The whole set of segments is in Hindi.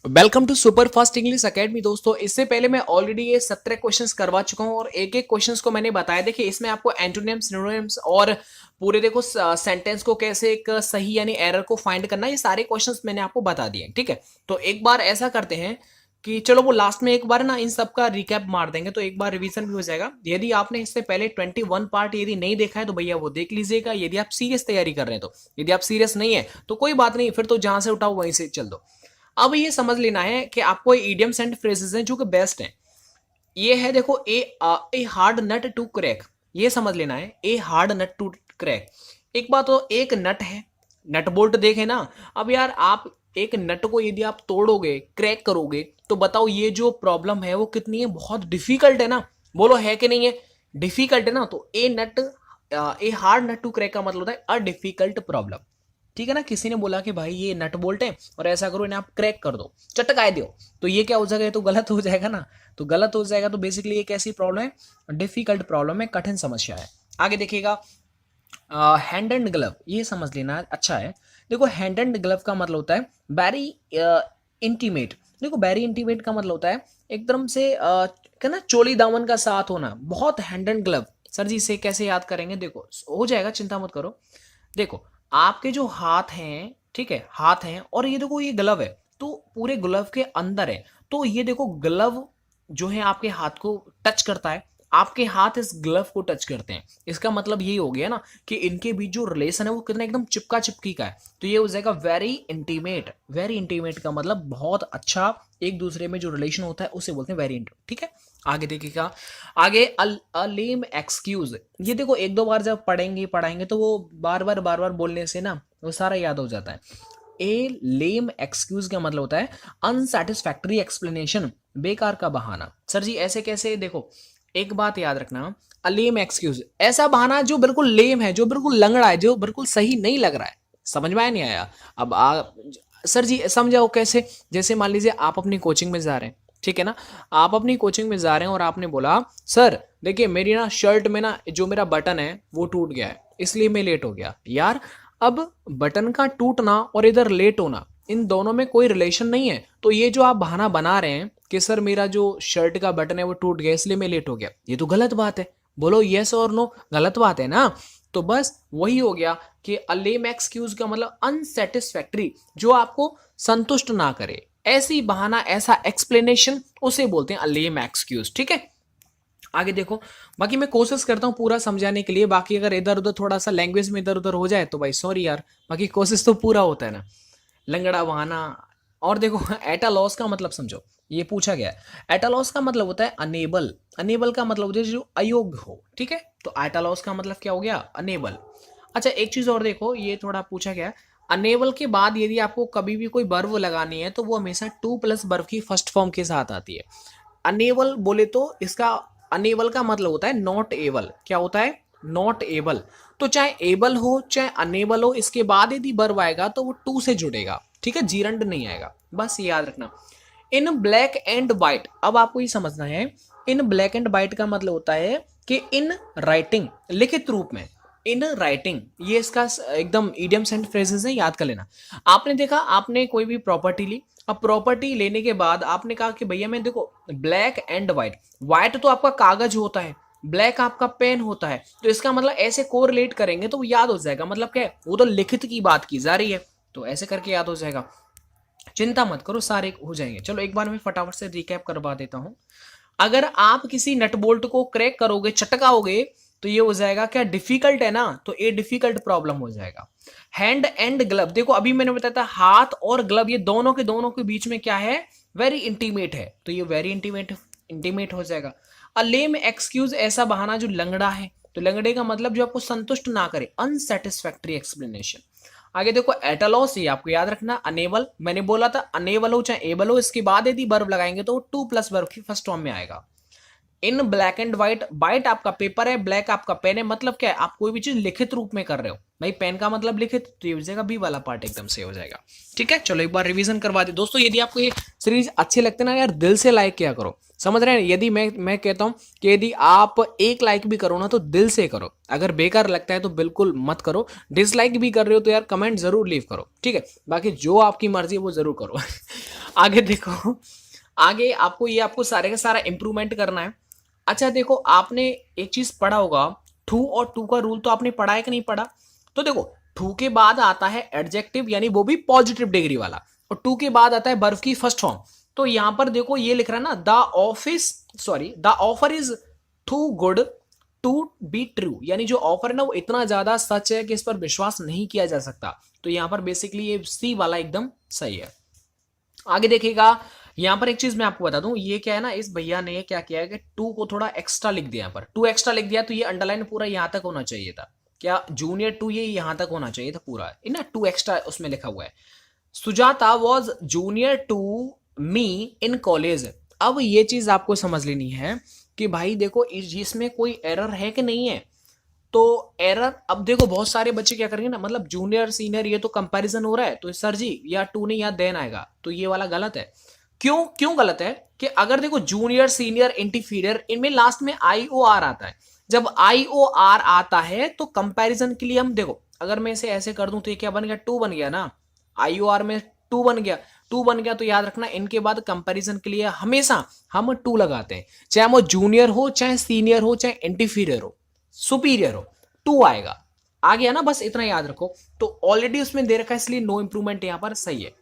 Welcome to super fast English academy. दोस्तों, इससे पहले मैं ऑलरेडी ये 17 क्वेश्चंस करवा चुका हूं और एक एक क्वेश्चंस को मैंने बताया। देखिए, इसमें आपको एंटोनिम्स, सिनोनिम्स और पूरे देखो सेंटेंस को कैसे एक सही यानी एरर को फाइंड करना, ये सारे क्वेश्चंस मैंने आपको बता दिए। ठीक है, तो एक बार ऐसा करते हैं कि चलो वो लास्ट में एक बार ना इन सब का रिकैप मार देंगे, तो एक बार रिवीजन भी हो जाएगा। यदि आपने इससे पहले 21 पार्ट यदि नहीं देखा है तो भैया वो देख लीजिएगा, यदि आप सीरियस तैयारी कर रहे हैं तो। यदि आप सीरियस नहीं है तो कोई बात नहीं, फिर तो जहां से उठाओ वहीं से चल दो। अब ये समझ लेना है कि आपको इडियम्स एंड फ्रेजेस हैं जो कि बेस्ट हैं। ये है देखो, a hard nut to crack, ये समझ लेना है, a hard nut to crack. एक बात तो एक नट है, नट बोल्ट देखे ना। अब यार आप एक नट को यदि आप तोड़ोगे, क्रैक करोगे, तो बताओ ये जो प्रॉब्लम है वो कितनी है, बहुत डिफिकल्ट है ना। बोलो है कि नहीं है, डिफिकल्ट है ना। तो a hard nut to crack का मतलब होता है अ डिफिकल्ट प्रॉब्लम। ठीक है ना। किसी ने बोला कि भाई ये नट बोल्ट है और ऐसा करो इन्हें आप क्रैक कर दो, चटकाए दो, तो ये क्या हो जाएगा, ये तो गलत हो जाएगा ना। तो गलत हो जाएगा, तो बेसिकली ये कैसी प्रॉब्लम है, डिफिकल्ट प्रॉब्लम है, कठिन समस्या है। आगे देखिएगा, हैंड एंड ग्लव, ये समझ लेना अच्छा है। देखो, हैंड एंड ग्लव का मतलब होता है वेरी इंटीमेट। देखो, वेरी इंटीमेट का मतलब होता है एकदम से क्या ना, चोली दामन का साथ होना, बहुत हैंड एंड ग्लव। सर जी इसे कैसे याद करेंगे, देखो हो जाएगा, चिंता मत करो। देखो, आपके जो हाथ हैं, ठीक है, हाथ हैं और ये देखो ये ग्लव है, तो पूरे ग्लव के अंदर है। तो ये देखो ग्लव जो है आपके हाथ को टच करता है, आपके हाथ इस ग्लव को टच करते हैं। इसका मतलब यही हो गया ना कि इनके बीच जो रिलेशन है वो कितना एकदम चिपका चिपकी का है। तो ये हो जाएगा वेरी इंटीमेट। वेरी इंटीमेट का मतलब बहुत अच्छा, एक दूसरे में जो रिलेशन होता है उसे बोलते हैं वेरी इंटीमेट। ठीक है, आगे देखिएगा। आगे लेम एक्सक्यूज, ये देखो एक दो बार जब पढ़ेंगे पढ़ाएंगे तो वो बार बार बोलने से ना वो सारा याद हो जाता है। ए लेम एक्सक्यूज का मतलब होता है अनसेटिस्फैक्टरी एक्सप्लेनेशन, बेकार का बहाना। सर जी ऐसे कैसे, देखो एक बात याद रखना, अलेम एक्सक्यूज ऐसा बहाना जो बिल्कुल लेम है, जो बिल्कुल लंगड़ा है, जो बिल्कुल सही नहीं लग रहा है। समझ में आया नहीं आया। अब सर जी समझाओ कैसे। जैसे मान लीजिए आप अपनी कोचिंग में जा रहे हैं, ठीक है ना, आप अपनी कोचिंग में जा रहे हैं और आपने बोला सर देखिए मेरी ना शर्ट में ना जो मेरा बटन है वो टूट गया है, इसलिए मैं लेट हो गया। यार अब बटन का टूटना और इधर लेट होना, इन दोनों में कोई रिलेशन नहीं है। तो ये जो आप बहाना बना रहे हैं कि सर मेरा जो शर्ट का बटन है वो टूट गया इसलिए मैं लेट हो गया, ये तो गलत बात है। बोलो यस और नो, गलत बात है ना। तो बस वही हो गया कि अ लेम एक्सक्यूज का मतलब अनसेटिस्फैक्टरी, जो आपको संतुष्ट ना करे, ऐसी बहाना, ऐसा एक्सप्लेनेशन, उसे बोलते हैं अ लेम एक्सक्यूज। ठीक है, आगे देखो। बाकी मैं कोशिश करता हूँ पूरा समझाने के लिए, बाकी अगर इधर उधर थोड़ा सा लैंग्वेज में इधर उधर हो जाए तो भाई सॉरी यार, बाकी कोशिश तो पूरा होता है ना। लंगड़ा बहाना। और देखो एटा लॉस का मतलब समझो, ये पूछा गया है। एटा लॉस का मतलब होता है अनेबल। अनेबल का मतलब होता है जो अयोग्य हो। ठीक है, तो एटा लॉस का मतलब क्या हो गया, अनेबल। अच्छा एक चीज और देखो, ये थोड़ा पूछा गया है। अनेबल के बाद यदि आपको कभी भी कोई वर्ब लगानी है तो वो हमेशा टू प्लस वर्ब की फर्स्ट फॉर्म के साथ आती है। अनेबल बोले तो इसका, अनेबल का मतलब होता है नॉट एबल। क्या होता है, नॉट एबल। तो चाहे एबल हो चाहे अनेबल हो, इसके बाद यदि वर्ब आएगा तो वो टू से जुड़ेगा। ठीक है, जीरंड नहीं आएगा, बस ये याद रखना। इन ब्लैक एंड व्हाइट, अब आपको ये समझना है, इन ब्लैक एंड व्हाइट का मतलब होता है कि इन राइटिंग, लिखित रूप में, इन राइटिंग, ये इसका एकदम इडियम्स एंड फ्रेजेस है, याद कर लेना। आपने देखा, आपने कोई भी प्रॉपर्टी ली, अब प्रॉपर्टी लेने के बाद आपने कहा कि भैया मैं देखो ब्लैक एंड व्हाइट, व्हाइट तो आपका कागज होता है, ब्लैक आपका पेन होता है, तो इसका मतलब ऐसे कोरिलेट करेंगे तो वो याद हो जाएगा। मतलब क्या है, वो तो लिखित की बात की जा रही है, तो ऐसे करके याद हो जाएगा। चिंता मत करो, सारे हो जाएंगे। चलो एक बार मैं फटाफट से रिकैप करवा देता हूं। अगर आप किसी नट बोल्ट को क्रैक करोगे, चटकाओगे, तो ये हो जाएगा क्या, डिफिकल्ट है ना, तो ये डिफिकल्ट प्रॉब्लम हो जाएगा। हैंड एंड ग्लव, देखो अभी मैंने बताया था हाथ और ग्लव ये दोनों के बीच में क्या है, वेरी इंटीमेट है, तो ये वेरी इंटीमेट इंटीमेट हो जाएगा। अ लेम एक्सक्यूज, ऐसा बहाना जो लंगड़ा है, तो लंगड़े का मतलब जो आपको संतुष्ट ना करे, अनसेटिस्फैक्टरी एक्सप्लेनेशन। आगे देखो एटलॉस, ये आपको याद रखना, अनेबल, मैंने बोला था अनेबल हो चाहे एबल हो, इसके बाद यदि वर्ब लगाएंगे तो टू प्लस वर्ब की फर्स्ट फॉर्म में आएगा। इन ब्लैक एंड व्हाइट, व्हाइट आपका पेपर है, ब्लैक आपका पेन है, मतलब क्या है, आप कोई भी चीज लिखित रूप में कर रहे हो, भाई पेन का मतलब लिखित, तो ये हो जाएगा बी वाला पार्ट एकदम से हो जाएगा। ठीक है, चलो एक बार रिवीजन करवा दे दोस्तों। यदि आपको ये सीरीज अच्छे लगते ना यार, दिल से लाइक किया करो। समझ रहे हैं? यदि मैं कहता हूं कि यदि आप एक लाइक भी करो ना तो दिल से करो, अगर बेकार लगता है तो बिल्कुल मत करो, डिसलाइक भी कर रहे हो तो यार कमेंट जरूर लीव करो, ठीक है, बाकी जो आपकी मर्जी है वो जरूर करो। आगे देखो, आगे आपको सारे का सारा इंप्रूवमेंट करना है। अच्छा देखो, आपने एक चीज पढ़ा होगा, टू और टू का रूल तो आपने पढ़ा है कि नहीं पढ़ा? तो देखो, टू के बाद आता है एडजेक्टिव, यानी वो भी पॉजिटिव डिग्री वाला, और टू के बाद आता है वर्ब की फर्स्ट फॉर्म। तो यहां पर देखो ये लिख रहा है ना, the offer is too good to be true, यानी जो ऑफर है ना वो इतना ज्यादा सच है कि इस पर विश्वास नहीं किया जा सकता। तो यहां पर बेसिकली ये सी वाला एकदम सही है। आगे देखिएगा, यहां पर एक चीज मैं आपको बता दूं, ये क्या है ना, इस भैया ने क्या किया है कि टू को थोड़ा एक्स्ट्रा लिख दिया, यहाँ पर टू एक्स्ट्रा लिख दिया, तो ये अंडरलाइन पूरा यहां तक होना चाहिए था, क्या जूनियर टू ये यहां तक होना चाहिए था पूरा, ना टू एक्स्ट्रा उसमें लिखा हुआ है। Sujata was junior to me in college. अब ये चीज आपको समझ लेनी है कि भाई देखो इसमें कोई एरर है कि नहीं है। तो एरर, अब देखो बहुत सारे बच्चे क्या करेंगे ना, मतलब जूनियर सीनियर ये तो कंपैरिजन हो रहा है, तो सर जी या टू नहीं या देन आएगा, तो ये वाला गलत है। क्यों क्यों गलत है? कि अगर देखो जूनियर सीनियर इंटीफीरियर, इनमें लास्ट में आई ओ आर आता है। जब आई ओ आर आता है तो कंपैरिजन के लिए हम देखो, अगर मैं इसे ऐसे कर दूं तो ये क्या बन गया, टू बन गया ना, आई ओ आर में टू बन गया, टू बन गया, तो याद रखना इनके बाद कंपैरिजन के लिए हमेशा हम टू लगाते हैं, चाहे वो जूनियर हो, चाहे सीनियर हो, चाहे इंटीफीरियर हो, सुपीरियर हो, टू आएगा। आ गया ना, बस इतना याद रखो। तो ऑलरेडी उसमें दे रखा है, इसलिए नो इंप्रूवमेंट यहां पर सही है।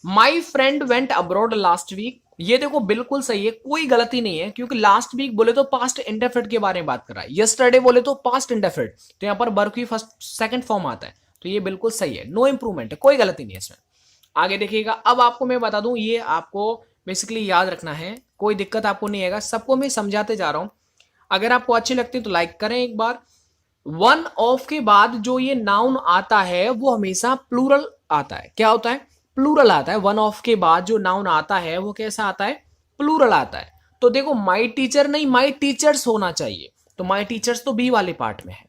My friend went abroad last week, ये देखो बिल्कुल सही है, कोई गलती नहीं है, क्योंकि लास्ट वीक बोले तो पास्ट इंडेफिनिट के बारे में बात कर रहा है, यस्टरडे बोले तो पास्ट इंडेफिनिट, तो यहां पर वर्ब की फर्स्ट सेकंड फॉर्म आता है, तो ये बिल्कुल सही है, नो इंप्रूवमेंट है, कोई गलती नहीं है इसमें। आगे देखिएगा, अब आपको मैं बता दूं, ये आपको बेसिकली याद रखना है, कोई दिक्कत आपको नहीं आएगा, सबको मैं समझाते जा रहा हूं। अगर आपको अच्छी लगती है तो लाइक करें एक बार। वन ऑफ के बाद जो ये नाउन आता है वो हमेशा प्लूरल आता है, क्या होता है, प्लूरल आता है। वन ऑफ के बाद जो नाउन आता है वो कैसा आता है, प्लूरल आता है। तो देखो माई टीचर नहीं, माई टीचर्स होना चाहिए, तो माई टीचर्स तो बी वाले पार्ट में है।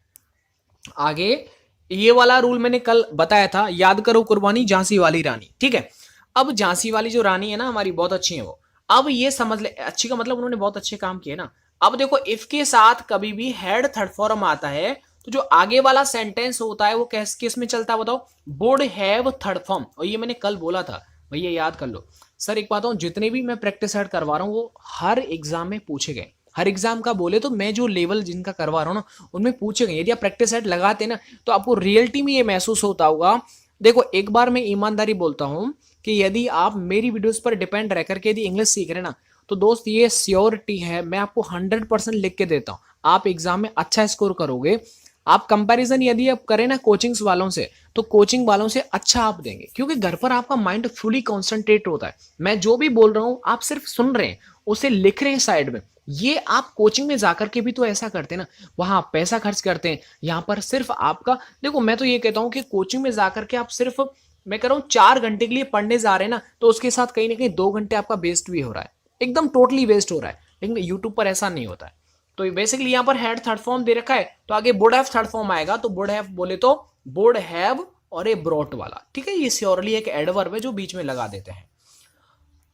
आगे ये वाला रूल मैंने कल बताया था, याद करो, कुर्बानी झांसी वाली रानी, ठीक है। अब झांसी वाली जो रानी है ना हमारी, बहुत अच्छी है वो। अब ये समझ ले, अच्छी का मतलब उन्होंने बहुत अच्छे काम किए ना। अब देखो इफ के साथ कभी भी हेड थर्ड फॉर्म आता है तो जो आगे वाला सेंटेंस होता है वो किस में चलता है बताओ, वुड हैव थर्ड फॉर्म। और ये मैंने कल बोला था, भैया याद कर लो। सर एक बात हूँ, जितने भी मैं प्रैक्टिस हेड करवा रहा हूँ वो हर एग्जाम में पूछे गए, हर एग्जाम का बोले तो मैं जो लेवल जिनका करवा रहा हूँ ना उनमें पूछे गए। यदि आप प्रैक्टिस सेट लगाते ना तो आपको रियलिटी में ये महसूस होता होगा। देखो एक बार मैं ईमानदारी बोलता हूँ कि यदि आप मेरी वीडियोस पर डिपेंड रह करके यदि इंग्लिश सीख रहे ना, तो दोस्त ये श्योरिटी है, मैं आपको 100% लिख के देता हूँ, आप एग्जाम में अच्छा स्कोर करोगे। आप कंपैरिजन यदि आप करें ना कोचिंग्स वालों से, तो कोचिंग वालों से अच्छा आप देंगे, क्योंकि घर पर आपका माइंड फुली कॉन्सेंट्रेट होता है। मैं जो भी बोल रहा हूँ आप सिर्फ सुन रहे हैं, उसे लिख रहे हैं साइड में। ये आप कोचिंग में जाकर के भी तो ऐसा करते हैं ना, वहां आप पैसा खर्च करते हैं, यहाँ पर सिर्फ आपका देखो, मैं तो ये कहता हूँ कि कोचिंग में जाकर के आप सिर्फ, मैं कह रहा हूँ 4 घंटे के लिए पढ़ने जा रहे हैं ना, तो उसके साथ कहीं ना कहीं 2 घंटे आपका वेस्ट भी हो रहा है, एकदम टोटली वेस्ट हो रहा है। लेकिन यूट्यूब पर ऐसा नहीं होता है। तो बेसिकली यहाँ पर हेड थर्ड फॉर्म दे रखा है, तो आगे वुड हैव थर्ड फॉर्म आएगा, तो वुड हैव बोले तो वुड हैव और ए ब्रॉट वाला, ठीक है, ये श्योरली एक एडवर्ब है जो बीच में लगा देते हैं।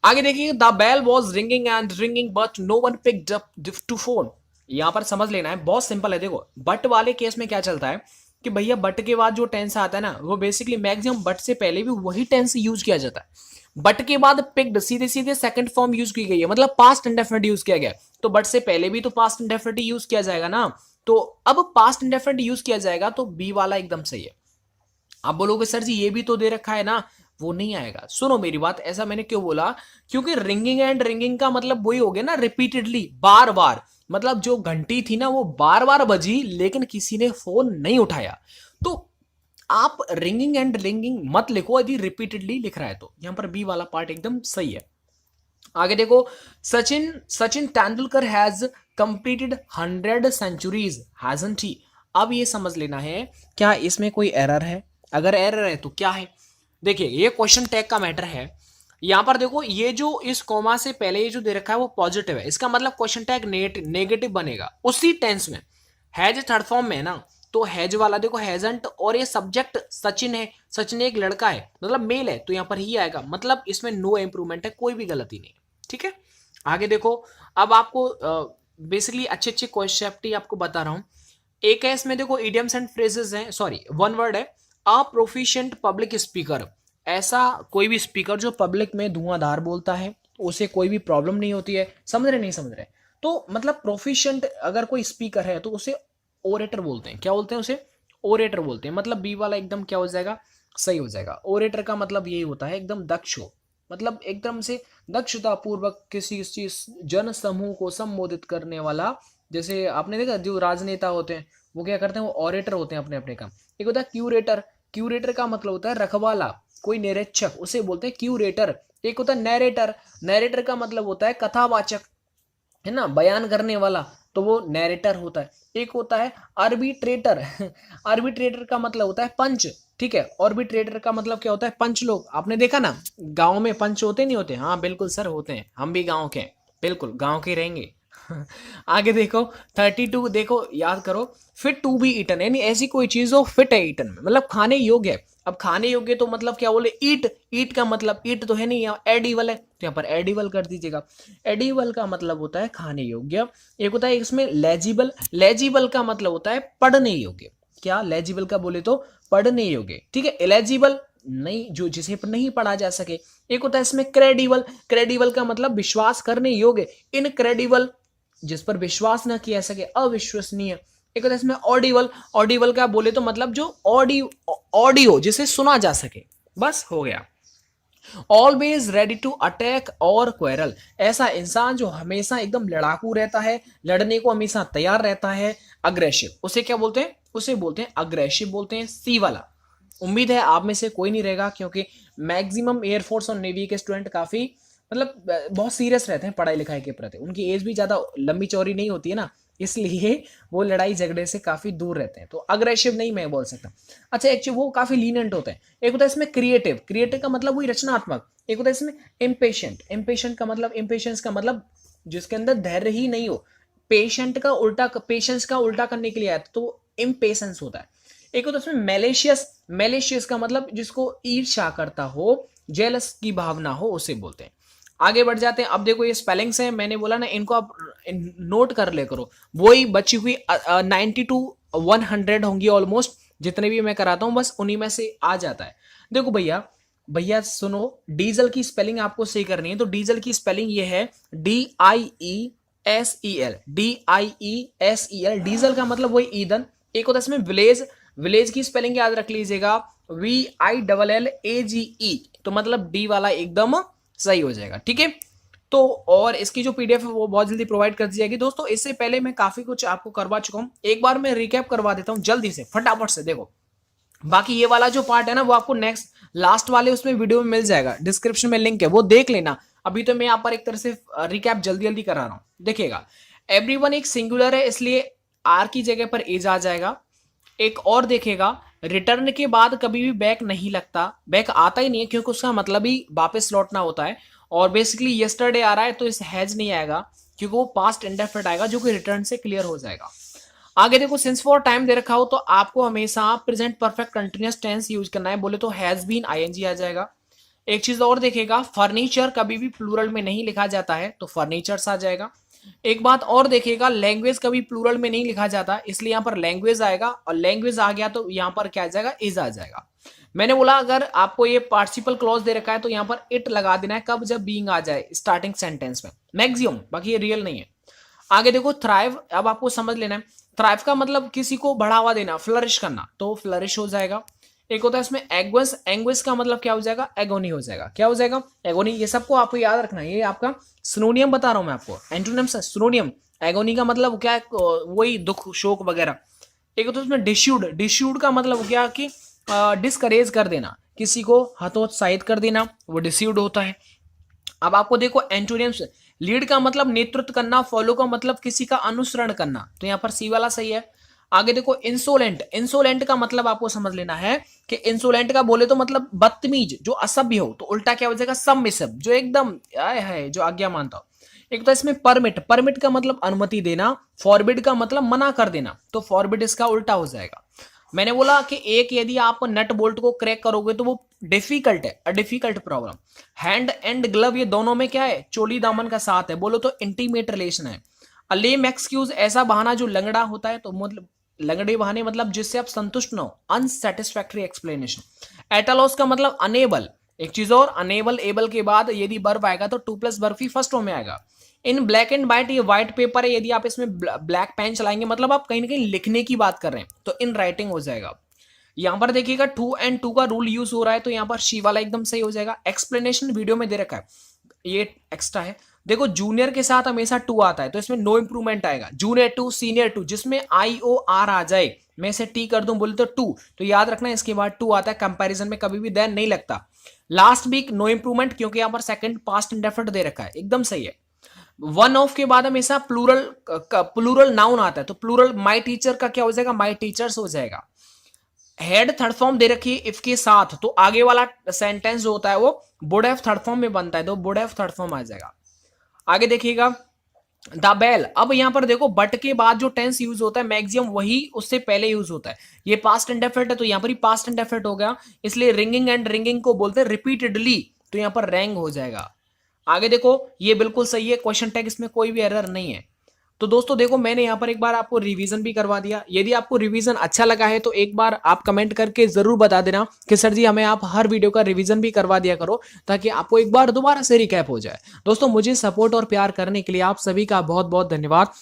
आगे देखिए, the bell was ringing and ringing but no one picked up to phone. यहां पर समझ लेना है, बहुत सिंपल है। देखो बट वाले केस में क्या चलता है कि भैया बट के बाद जो टेंस आता है ना, वो बेसिकली मैक्सिमम बट से पहले भी वही टेंस यूज किया जाता है। बट के बाद पिक्ड सीधे सीधे सेकंड फॉर्म यूज की गई है, मतलब पास्ट इंडेफिनिट यूज किया गया। तो बट से पहले भी तो पास्ट इंडेफिनिट यूज किया जाएगा ना, तो अब पास्ट इंडेफिनिट यूज किया जाएगा, तो बी वाला एकदम सही है। आप बोलोगे सर जी ये भी तो दे रखा है ना, वो नहीं आएगा। सुनो मेरी बात, ऐसा मैंने क्यों बोला, क्योंकि रिंगिंग एंड रिंगिंग का मतलब वही हो गया ना, रिपीटेडली, बार बार, मतलब जो घंटी थी ना वो बार बार बजी लेकिन किसी ने फोन नहीं उठाया। तो आप रिंगिंग एंड रिंगिंग मत लिखो यदि रिपीटेडली लिख रहा है तो। यहां पर बी वाला पार्ट एकदम सही है। आगे देखो, Sachin Sachin Tendulkar has completed 100 centuries hasn't he. अब ये समझ लेना है, क्या इसमें कोई एरर है? अगर एरर है तो क्या है? देखिए ये क्वेश्चन टैग का मैटर है। यहां पर देखो, ये जो इस कॉमा से पहले ये जो दे रखा है वो पॉजिटिव है, इसका मतलब क्वेश्चन टैग नेगेटिव बनेगा उसी टेंस में। हैज थर्ड फॉर्म में है ना, तो हैज वाला देखो हैजंट, और ये सब्जेक्ट सचिन है, सचिन एक लड़का है मतलब मेल है, तो यहां पर ही आएगा, मतलब इसमें नो इंप्रूवमेंट है, कोई भी गलती नहीं है, ठीक है। आगे देखो, अब आपको बेसिकली अच्छे अच्छे क्वेश्चन आपको बता रहा हूं। एक है इसमें देखो इडियम्स एंड फ्रेजेस हैं, सॉरी वन वर्ड है, अ प्रोफिशिएंट पब्लिक स्पीकर। ऐसा कोई भी स्पीकर जो पब्लिक में धुआंधार बोलता है, उसे कोई भी प्रॉब्लम नहीं होती है। समझ रहे नहीं समझ रहे? तो मतलब प्रोफिशिएंट अगर कोई स्पीकर है तो उसे ओरेटर बोलते हैं। क्या बोलते हैं उसे? ओरेटर बोलते हैं। मतलब बी वाला एकदम क्या हो जाएगा, सही हो जाएगा। ओरेटर का मतलब यही होता है एकदम दक्ष हो, मतलब एकदम से दक्षता पूर्वक किसी चीज जन समूह को संबोधित करने वाला। जैसे आपने देखा जो राजनेता होते हैं वो क्या करते हैं, वो ऑरेटर होते हैं अपने अपने काम। एक होता है क्यूरेटर, क्यूरेटर का मतलब होता है रखवाला, कोई निरीक्षक, उसे बोलते हैं क्यूरेटर। एक होता है नैरेटर, नैरेटर का मतलब होता है कथावाचक, है ना, बयान करने वाला, तो वो नैरेटर होता है। एक होता है आर्बिट्रेटर आर्बिट्रेटर का मतलब होता है पंच, ठीक है। आर्बिट्रेटर का मतलब क्या होता है, पंच लोग। आपने देखा ना गांव में पंच होते नहीं होते? हाँ बिल्कुल सर होते हैं, हम भी गांव के हैं, बिल्कुल गांव के रहेंगे। आगे देखो 32, देखो याद करो, फिट टू बी ईटन, यानी ऐसी कोई चीज हो फिट है ईटन में, मतलब खाने योग्य है। अब खाने योग्य तो मतलब क्या बोले, ईट, ईट का मतलब ईट तो है नहीं, यहाँ एडिबल है तो यहाँ पर एडिबल कर दीजिएगा। एडिबल का मतलब होता है खाने योग्य। एक होता है इसमें लेजिबल, लेजिबल का मतलब होता है पढ़ने योग्य। क्या लेजिबल का बोले तो पढ़ने योग्य, ठीक है। एलिजिबल नहीं, जो जिसे पर नहीं पढ़ा जा सके। एक होता है इसमें क्रेडिबल, क्रेडिबल का मतलब विश्वास करने योग्य। इनक्रेडिबल जिस पर विश्वास न किया सके, अविश्वसनीय। एक होता है इसमें ऑडिबल, ऑडिबल का बोले तो मतलब जो ऑडियो, ऑडियो जिसे सुना जा सके, बस हो गया। ऑलवेज रेडी टू अटैक और क्वेरल, ऐसा इंसान जो हमेशा एकदम लड़ाकू रहता है, लड़ने को हमेशा तैयार रहता है। अग्रेसिव, उसे क्या बोलते हैं, उसे बोलते हैं अग्रेसिव बोलते हैं, सी वाला। उम्मीद है आप में से कोई नहीं रहेगा, क्योंकि मैक्सिमम एयरफोर्स और नेवी के स्टूडेंट काफी मतलब बहुत सीरियस रहते हैं पढ़ाई लिखाई के प्रति। उनकी एज भी ज्यादा लंबी चौड़ी नहीं होती है ना, इसलिए वो लड़ाई झगड़े से काफी दूर रहते हैं। तो अग्रेसिव नहीं मैं बोल सकता। अच्छा, एक्चुअली वो काफी लीनेंट होते हैं। एक होता है इसमें क्रिएटिव, क्रिएटिव का मतलब वही रचनात्मक। एक होता है इसमें इम्पेशेंट, इम्पेशेंट का मतलब, इम्पेशेंस का मतलब जिसके अंदर धैर्य ही नहीं हो। पेशेंट का उल्टा, पेशेंस का उल्टा करने के लिए आया तो इम्पेशेंस होता है। एक होता है इसमें मैलेशियस, मैलेशियस का मतलब जिसको ईर्ष्या करता हो, जेलस की भावना हो, उसे बोलते हैं। आगे बढ़ जाते हैं। अब देखो ये स्पेलिंग्स हैं, मैंने बोला ना इनको आप नोट कर ले करो। वही बची हुई 90 टू 100 होंगी ऑलमोस्ट, जितने भी मैं कराता हूं बस उन्हीं में से आ जाता है। देखो भैया, भैया सुनो, डीजल की स्पेलिंग आपको सही करनी है। तो डीजल की स्पेलिंग ये है DIESEL, DIESEL। डीजल का मतलब वही ईंधन। एक होता है इसमें विलेज, विलेज की स्पेलिंग याद रख लीजिएगा, VILLAGE। तो मतलब डी वाला एकदम सही हो जाएगा, ठीक है। तो और इसकी जो पीडीएफ है वो बहुत जल्दी प्रोवाइड कर दी जाएगी दोस्तों। इससे पहले मैं काफी कुछ आपको करवा चुका हूं, एक बार मैं रिकैप करवा देता हूं जल्दी से फटाफट से। देखो बाकी ये वाला जो पार्ट है ना वो आपको नेक्स्ट लास्ट वाले उसमें वीडियो में मिल जाएगा, डिस्क्रिप्शन में लिंक है, वो देख लेना। अभी तो मैं यहाँ पर एक तरह से रिकैप जल्दी जल्दी करा रहा हूँ। देखिएगा, एवरीवन एक सिंगुलर है, इसलिए आर की जगह पर एज आ जाएगा। एक और देखेगा, रिटर्न के बाद कभी भी बैक नहीं लगता, बैक आता ही नहीं है, क्योंकि उसका मतलब ही वापस लौटना होता है। और बेसिकली यस्टरडे आ रहा है तो इस हैज नहीं आएगा, क्योंकि वो पास्ट इंडेफिनिट आएगा जो कि रिटर्न से क्लियर हो जाएगा। आगे देखो, सिंस फॉर टाइम दे रखा हो तो आपको हमेशा present perfect continuous tense use करना है। बोले तो हैज बीन आईएनजी आ जाएगा। एक चीज और देखेगा, फर्नीचर कभी भी प्लूरल में नहीं लिखा जाता है, तो फर्नीचर्स आ जाएगा। एक बात और देखिएगा, लैंग्वेज कभी प्लूरल में नहीं लिखा जाता, इसलिए यहाँ पर लैंग्वेज आएगा, और लैंग्वेज आ गया तो यहाँ पर क्या आ जाएगा, इज आ जाएगा। मैंने बोला अगर आपको ये पार्टिसिपल क्लॉज दे रखा है तो यहाँ पर इट लगा देना है, कब, जब बीइंग आ जाए स्टार्टिंग सेंटेंस में मैक्सिमम, बाकी ये रियल नहीं है। आगे देखो थ्राइव, अब आपको समझ लेना है। थ्राइव का मतलब किसी को बढ़ावा देना, फ्लरिश करना, तो फ्लरिश हो जाएगा। एक होता है इसमें एग्वेस, एंग्वेस का मतलब क्या हो जाएगा, एगोनी हो जाएगा। क्या हो जाएगा, एगोनी। ये सबको आपको याद रखना है, ये आपका सिनोनियम बता रहा हूं मैं आपको, एंटोनिम से सिनोनियम। एगोनी का मतलब क्या है, वही दुख शोक वगैरह। एक होता है उसमें डिस्यूड, डिस्यूड का मतलब क्या कि डिस्करेज कर देना, किसी को हतोत्साहित कर देना, वो डिस्यूड होता है। अब आपको देखो एंटोनिम्स, लीड का मतलब नेतृत्व करना, फॉलो का मतलब किसी का अनुसरण करना, तो यहां पर सी वाला सही है। आगे देखो इंसोलेंट, इंसोलेंट का मतलब आपको समझ लेना है कि इंसोलेंट का बोले तो मतलब बदतमीज, जो असभ्य हो, तो उल्टा क्या हो जाएगा, सबमिसिव, जो एकदम आए है, जो आज्ञा मानता हो। एक तो इसमें परमिट, परमिट का मतलब अनुमति देना, फॉरबिड का मतलब मना कर देना, तो फॉरबिड इसका उल्टा हो जाएगा। मैंने बोला कि एक यदि आप नट बोल्ट को क्रैक करोगे तो वो डिफिकल्ट है, a difficult problem. Hand and glove ये दोनों में क्या है, चोली दामन का साथ है, बोलो तो इंटीमेट रिलेशन है। अ लेम एक्सक्यूज ऐसा बहाना जो लंगड़ा होता है, तो मतलब लंगड़े बहाने मतलब जिससे आप संतुष्ट ना हो, अनसेटिस्फैक्ट्री एक्सप्लेनेशन। एटालॉस का मतलब अनेबल, एक चीज और, अनेबल एबल के बाद यदि बर्फ आएगा तो टू प्लस बर्फ ही फर्स्ट में आएगा। इन ब्लैक एंड व्हाइट, ये व्हाइट पेपर है, यदि आप इसमें ब्लैक पेन चलाएंगे मतलब आप कहीं ना कहीं लिखने की बात कर रहे हैं, तो इन राइटिंग हो जाएगा। यहां पर देखिएगा 2 and 2 का रूल यूज हो रहा है, तो यहां पर शी वाला एकदम सही हो जाएगा। एक्सप्लेनेशन वीडियो में दे रखा है, ये एक्स्ट्रा है। देखो जूनियर के साथ हमेशा 2 आता है, तो इसमें नो इंप्रूवमेंट आएगा। जूनियर 2, सीनियर 2, जिसमें IOR आ जाए, मैं इसे टी कर दूं बोले तो 2, तो याद रखना इसके बाद 2 आता है। कंपैरिजन में कभी भी देन नहीं लगता। लास्ट वीक नो इंप्रूवमेंट, क्योंकि यहां पर सेकंड पास्ट इंडेफिनिट दे रखा है, एकदम सही है। वन ऑफ के बाद हमेशा प्लूरल नाउन आता है, तो प्लूरल माई टीचर का क्या हो जाएगा, माई टीचर्स हो जाएगा। हेड थर्ड फॉर्म दे रखी है इफ के साथ, तो आगे वाला सेंटेंस जो होता है वो वुड हैव थर्ड फॉर्म में बनता है, तो वुड हैव थर्ड फॉर्म आ जाएगा। आगे देखिएगा द बेल। अब यहां पर देखो बट के बाद जो टेंस यूज होता है मैक्सिमम वही उससे पहले यूज होता है। ये पास्ट इंडेफिनिट है, तो यहां पर ही पास्ट इंडेफिनिट हो गया, इसलिए रिंगिंग एंड रिंगिंग को बोलते हैं रिपीटेडली, तो यहां पर रैंग हो जाएगा। आगे देखो ये बिल्कुल सही है, क्वेश्चन टैग इसमें कोई भी एरर नहीं है। तो दोस्तों देखो मैंने यहाँ पर एक बार आपको रिवीजन भी करवा दिया। यदि आपको रिवीजन अच्छा लगा है तो एक बार आप कमेंट करके जरूर बता देना कि सर जी हमें आप हर वीडियो का रिवीजन भी करवा दिया करो, ताकि आपको एक बार दोबारा से रिकैप हो जाए। दोस्तों मुझे सपोर्ट और प्यार करने के लिए आप सभी का बहुत बहुत धन्यवाद।